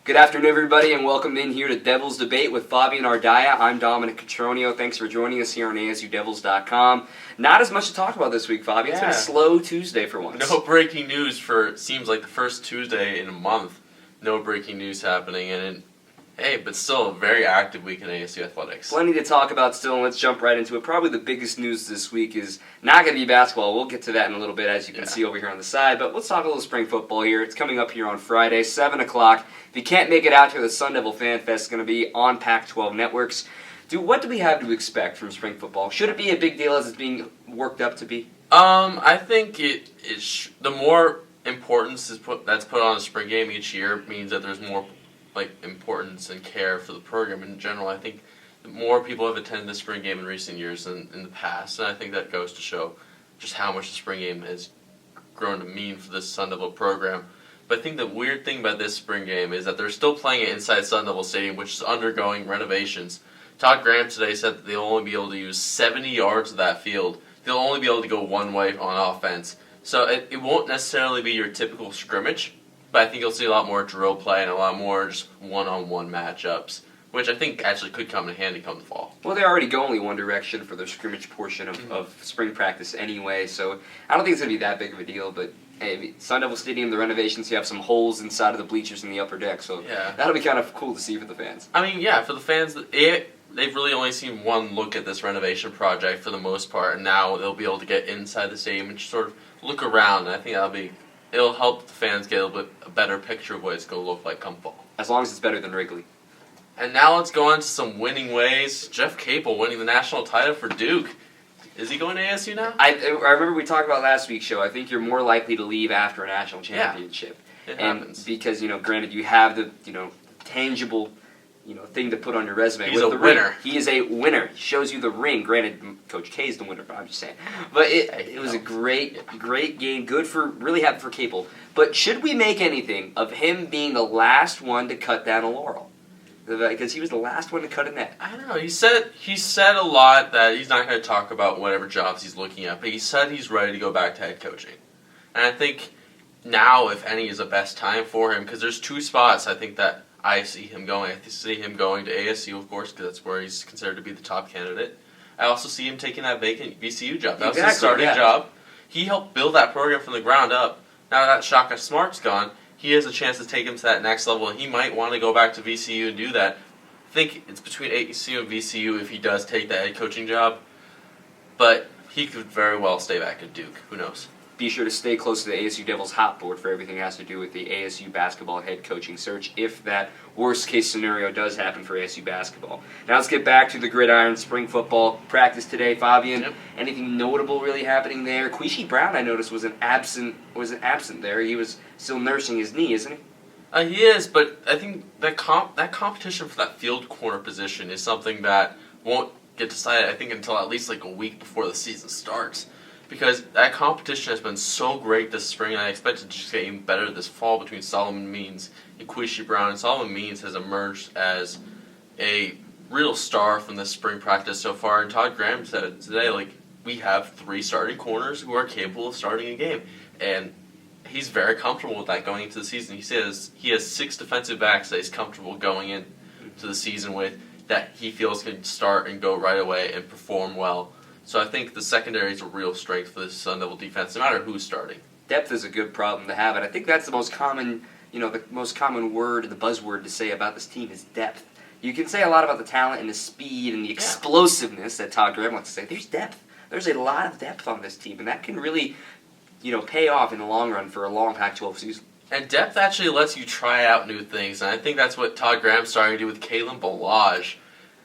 Good afternoon, everybody, and welcome in here to Devils Debate with Fabian Ardaya. I'm Dominic Catronio. Thanks for joining us here on ASUDevils.com. Not as much to talk about this week, Fabian. It's been a slow Tuesday for once. No breaking news for, seems like the first Tuesday in a month. No breaking news happening, but still a very active week in ASU Athletics. Plenty to talk about still, and let's jump right into it. Probably the biggest news this week is not going to be basketball. We'll get to that in a little bit, as you can see over here on the side. But let's talk a little spring football here. It's coming up here on Friday, 7 o'clock. If you can't make it out here, the Sun Devil Fan Fest is going to be on Pac-12 networks. What do we have to expect from spring football? Should it be a big deal as it's being worked up to be? I think the more importance that's put on a spring game each year means that there's more importance and care for the program in general. I think more people have attended the spring game in recent years than in the past, and I think that goes to show just how much the spring game has grown to mean for this Sun Devil program. But I think the weird thing about this spring game is that they're still playing it inside Sun Devil Stadium, which is undergoing renovations. Todd Graham today said that they'll only be able to use 70 yards of that field. They'll only be able to go one way on offense. So it won't necessarily be your typical scrimmage, but I think you'll see a lot more drill play and a lot more just one-on-one matchups, which I think actually could come in handy come the fall. Well, they already go only one direction for their scrimmage portion of spring practice anyway, so I don't think it's going to be that big of a deal, but hey, Sun Devil Stadium, the renovations, you have some holes inside of the bleachers in the upper deck, so that'll be kind of cool to see for the fans. I mean, yeah, for the fans, they've really only seen one look at this renovation project for the most part, and now they'll be able to get inside the stadium and just sort of look around, and I think it'll help the fans get a better picture of what it's going to look like come fall. As long as it's better than Wrigley. And now let's go on to some winning ways. Jeff Capel winning the national title for Duke. Is he going to ASU now? I remember we talked about last week's show. I think you're more likely to leave after a national championship. It happens. Because, granted, you have the, tangible, thing to put on your resume. He's a winner. He is a winner. He shows you the ring. Granted, Coach K is the winner, but I'm just saying. But it was a great game. Really happy for Capel. But should we make anything of him being the last one to cut down a laurel? Because he was the last one to cut a net. I don't know. He said a lot that he's not going to talk about whatever jobs he's looking at, but he said he's ready to go back to head coaching. And I think now, if any, is the best time for him, because there's two spots I think that I see him going. I see him going to ASU, of course, because that's where he's considered to be the top candidate. I also see him taking that vacant VCU job. That was his starting job. He helped build that program from the ground up. Now that Shaka Smart's gone, he has a chance to take him to that next level, and he might want to go back to VCU and do that. I think it's between ASU and VCU if he does take that head coaching job, but he could very well stay back at Duke. Who knows? Be sure to stay close to the ASU Devils hot board for everything that has to do with the ASU basketball head coaching search if that worst-case scenario does happen for ASU basketball. Now let's get back to the gridiron spring football practice today, Fabian. Yep. Anything notable really happening there? Quishy Brown, I noticed, was absent there. He was still nursing his knee, isn't he? He is, but I think that competition for that field corner position is something that won't get decided, I think, until at least a week before the season starts. Because that competition has been so great this spring, and I expect it to just get even better this fall between Solomon Means and Quishy Brown. And Solomon Means has emerged as a real star from this spring practice so far. And Todd Graham said today, we have 3 starting corners who are capable of starting a game. And he's very comfortable with that going into the season. He says he has 6 defensive backs that he's comfortable going into the season with that he feels can start and go right away and perform well. So I think the secondary is a real strength for this Sun Devil defense, no matter who's starting. Depth is a good problem to have, and I think that's the most common, the most common word, the buzzword to say about this team is depth. You can say a lot about the talent and the speed and the explosiveness that Todd Graham wants to say. There's depth. There's a lot of depth on this team, and that can really, pay off in the long run for a long Pac-12 season. And depth actually lets you try out new things, and I think that's what Todd Graham's starting to do with Kalen Balaj.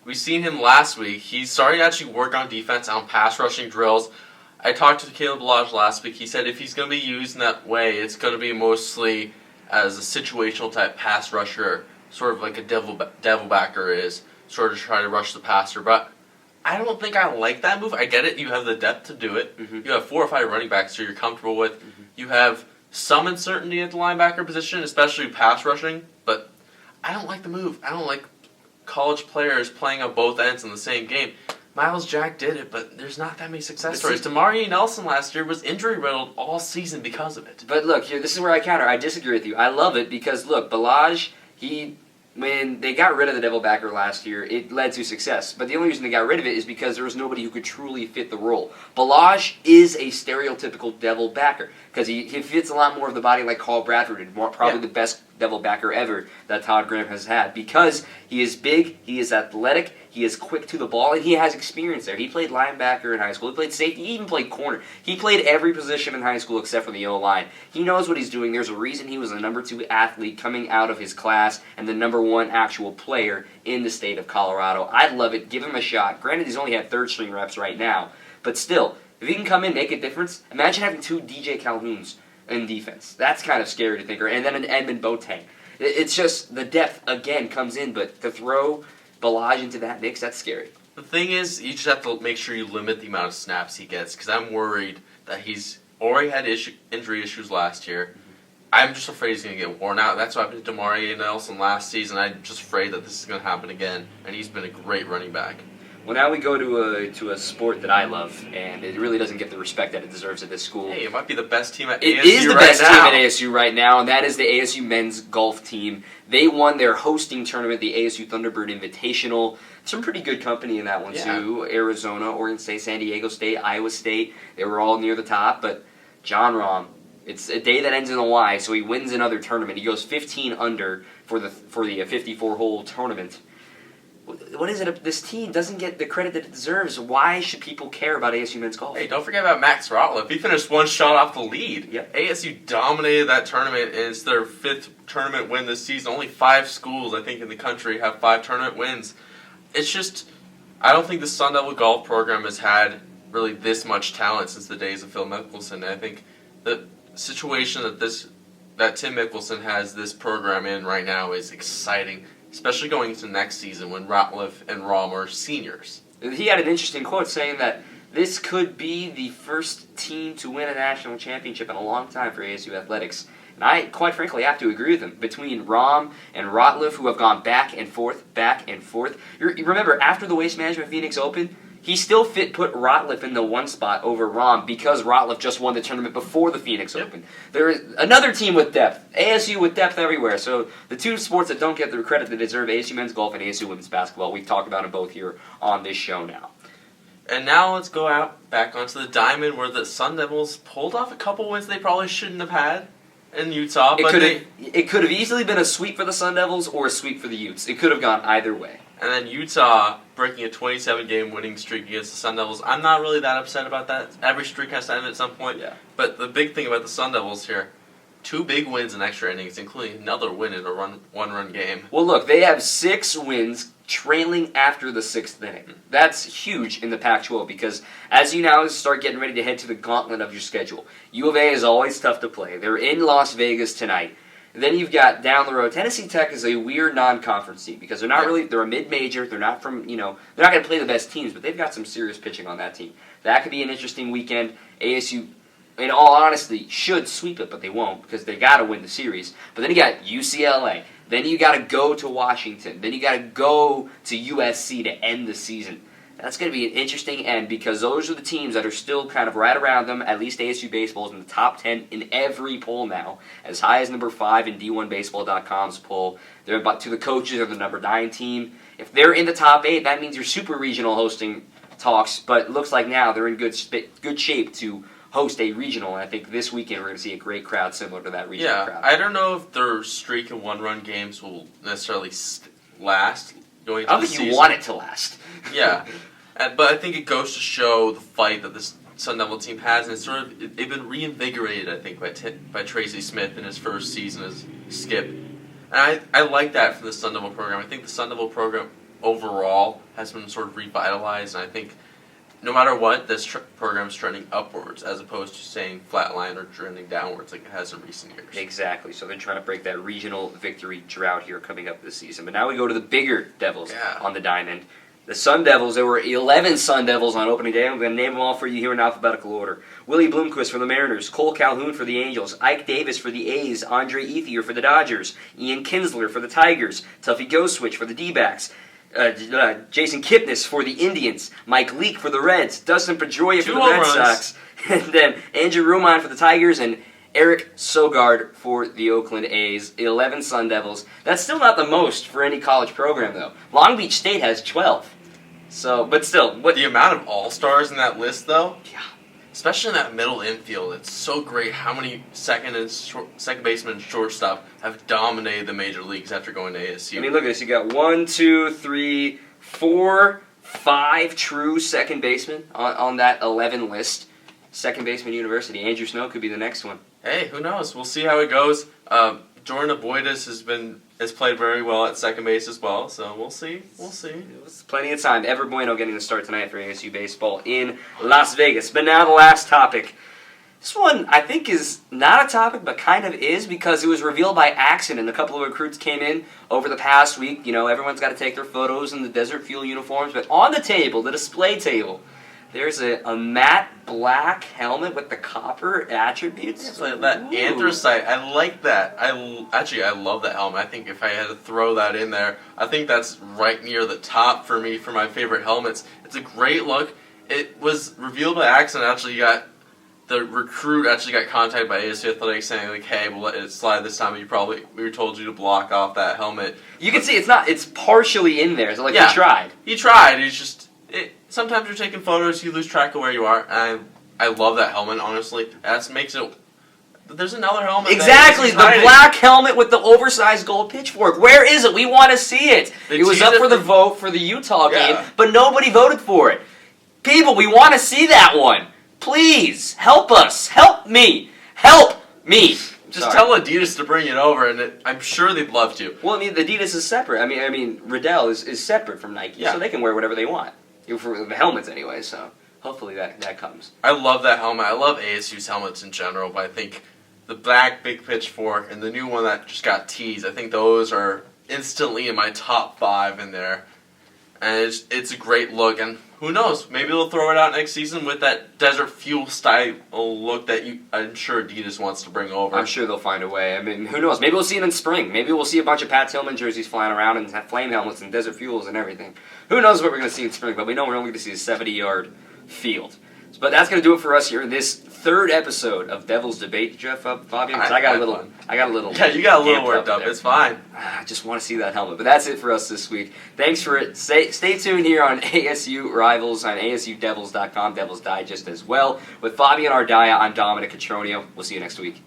We seen him last week. He's starting to actually work on defense, on pass rushing drills. I talked to Caleb Balaj last week. He said if he's going to be used in that way, it's going to be mostly as a situational type pass rusher, sort of like a devil backer is, sort of try to rush the passer. But I don't think I like that move. I get it. You have the depth to do it. Mm-hmm. You have 4 or 5 running backs who you're comfortable with. Mm-hmm. You have some uncertainty at the linebacker position, especially pass rushing. But I don't like the move. I don't like college players playing on both ends in the same game. Miles Jack did it, but there's not that many success stories. Damari Nelson last year was injury-riddled all season because of it. But look, here, this is where I counter. I disagree with you. I love it because, look, Balaj, When they got rid of the Devil backer last year, it led to success. But the only reason they got rid of it is because there was nobody who could truly fit the role. Balazs is a stereotypical Devil backer because he fits a lot more of the body like Carl Bradford and probably the best Devil backer ever that Todd Graham has had because he is big, he is athletic, he is quick to the ball, and he has experience there. He played linebacker in high school. He played safety. He even played corner. He played every position in high school except for the O-line. He knows what he's doing. There's a reason he was the number 2 athlete coming out of his class and the number 1 actual player in the state of Colorado. I'd love it. Give him a shot. Granted, he's only had third-string reps right now, but still, if he can come in, make a difference, imagine having 2 DJ Calhouns in defense. That's kind of scary to think. And then an Edmund Boateng. It's just the depth, again, comes in, but to throw Balazs into that mix, that's scary. The thing is, you just have to make sure you limit the amount of snaps he gets, because I'm worried that he's already had injury issues last year. Mm-hmm. I'm just afraid he's going to get worn out. That's what happened to Damari Nelson last season. I'm just afraid that this is going to happen again, and he's been a great running back. Well, now we go to a sport that I love, and it really doesn't get the respect that it deserves at this school. Hey, it might be the best team at ASU right now. It is the best team at ASU right now, and that is the ASU men's golf team. They won their hosting tournament, the ASU Thunderbird Invitational. Some pretty good company in that one, too. Arizona, Oregon State, San Diego State, Iowa State. They were all near the top, but John Rahm, it's a day that ends in a Y, so he wins another tournament. He goes 15 under for the 54-hole tournament. What is it? This team doesn't get the credit that it deserves. Why should people care about ASU men's golf? Hey, don't forget about Max Rotliff. He finished 1 shot off the lead. Yep. ASU dominated that tournament, and it's their 5th tournament win this season. Only 5 schools, I think, in the country have 5 tournament wins. It's just, I don't think the Sun Devil golf program has had really this much talent since the days of Phil Mickelson. And I think the situation that Tim Mickelson has this program in right now is exciting, especially going into next season when Ratliff and Rahm are seniors. He had an interesting quote saying that this could be the first team to win a national championship in a long time for ASU athletics. And I, quite frankly, have to agree with him. Between Rahm and Ratliff, who have gone back and forth. You remember, after the Waste Management Phoenix Open, he still put Ratliff in the 1 spot over Rahm because Ratliff just won the tournament before the Phoenix Open. There is another team with depth. ASU with depth everywhere. So the 2 sports that don't get the credit they deserve, ASU men's golf and ASU women's basketball. We've talked about them both here on this show now. And now let's go back onto the diamond where the Sun Devils pulled off a couple wins they probably shouldn't have had in Utah. It could have easily been a sweep for the Sun Devils or a sweep for the Utes. It could have gone either way. And then Utah breaking a 27-game winning streak against the Sun Devils. I'm not really that upset about that. Every streak has to end at some point. Yeah. But the big thing about the Sun Devils here, 2 big wins in extra innings, including another win in a one-run game. Well, look, they have 6 wins trailing after the 6th inning. That's huge in the Pac-12 because as you now start getting ready to head to the gauntlet of your schedule, U of A is always tough to play. They're in Las Vegas tonight. And then you've got down the road, Tennessee Tech is a weird non-conference team because they're not really, they're a mid-major, they're not from, they're not going to play the best teams, but they've got some serious pitching on that team. That could be an interesting weekend. ASU, in all honesty, should sweep it, but they won't because they got to win the series. But then you got UCLA, then you got to go to Washington, then you got to go to USC to end the season. That's going to be an interesting end because those are the teams that are still kind of right around them. At least ASU Baseball is in the top 10 in every poll now, as high as number 5 in D1Baseball.com's poll. They're about to the coaches, they're the number 9 team. If they're in the top 8, that means you're super regional hosting talks, but it looks like now they're in good shape to host a regional, and I think this weekend we're going to see a great crowd similar to that regional crowd. I don't know if their streak of 1-run games will necessarily last going into the season. You want it to last. Yeah. But I think it goes to show the fight that this Sun Devil team has, and they've been reinvigorated, I think, by Tracy Smith in his first season as skip. And I like that for the Sun Devil program. I think the Sun Devil program overall has been sort of revitalized, and I think no matter what, this program's trending upwards as opposed to staying flatline or trending downwards like it has in recent years. Exactly. So they're trying to break that regional victory drought here coming up this season. But now we go to the bigger Devils on the diamond. The Sun Devils, there were 11 Sun Devils on opening day. I'm going to name them all for you here in alphabetical order. Willie Bloomquist for the Mariners, Cole Calhoun for the Angels, Ike Davis for the A's, Andre Ethier for the Dodgers, Ian Kinsler for the Tigers, Tuffy Ghostwitch for the D-backs, Jason Kipnis for the Indians, Mike Leake for the Reds, Dustin Pedroia for the Red Sox, and then Andrew Romine for the Tigers, and Eric Sogard for the Oakland A's, 11 Sun Devils. That's still not the most for any college program, though. Long Beach State has 12. So, but still, the amount of all-stars in that list, though, yeah, especially in that middle infield, it's so great how many second baseman and shortstop have dominated the major leagues after going to ASU. I mean, look at this. You got 1, 2, 3, 4, 5 true second basemen on that 11 list. Second baseman university. Andrew Snow could be the next one. Hey, who knows? We'll see how it goes. Jordan Aboides has played very well at second base as well, so we'll see. It was plenty of time. Ever Bueno getting the start tonight for ASU baseball in Las Vegas. But now the last topic. This one I think is not a topic, but kind of is, because it was revealed by accident. A couple of recruits came in over the past week. You know, everyone's got to take their photos in the Desert Fuel uniforms, but on the table, the display table, there's a matte black helmet with the copper attributes. It's like that anthracite. I like that. I love that helmet. I think if I had to throw that in there, I think that's right near the top for me for my favorite helmets. It's a great look. It was revealed by accident. The recruit actually got contacted by ASU Athletics saying, like, hey, we'll let it slide this time, but we were told you to block off that helmet. You can see it's partially in there. So, like, yeah, he tried. He tried. It's just... sometimes you're taking photos, you lose track of where you are, and I love that helmet, honestly. That makes it... There's another helmet. Exactly, the black helmet with the oversized gold pitchfork. Where is it? We want to see it. It was up for the vote for the Utah game, but nobody voted for it. People, we want to see that one. Please, help us. Help me. Help me. Just tell Adidas to bring it over, and I'm sure they'd love to. Well, I mean, Adidas is separate. I mean, Riddell is separate from Nike, so they can wear whatever they want. For the helmets anyway, so hopefully that comes. I love that helmet. I love ASU's helmets in general, but I think the black big pitchfork and the new one that just got teased, I think those are instantly in my top 5 in there. And it's a great look, and who knows, maybe they'll throw it out next season with that Desert Fuel style look that I'm sure Adidas wants to bring over. I'm sure they'll find a way. I mean, who knows? Maybe we'll see it in spring. Maybe we'll see a bunch of Pat Tillman jerseys flying around and have flame helmets and Desert Fuels and everything. Who knows what we're going to see in spring, but we know we're only going to see a 70-yard field. But that's going to do it for us here in this third episode of Devil's Debate. Did you have Fabian? Because I got a little. Yeah, you got a little worked up. It's fine. I just want to see that helmet. But that's it for us this week. Thanks for it. Stay tuned here on ASU Rivals on ASUDevils.com, Devils Digest as well. With Fabian Ardaya, I'm Dominic Catronio. We'll see you next week.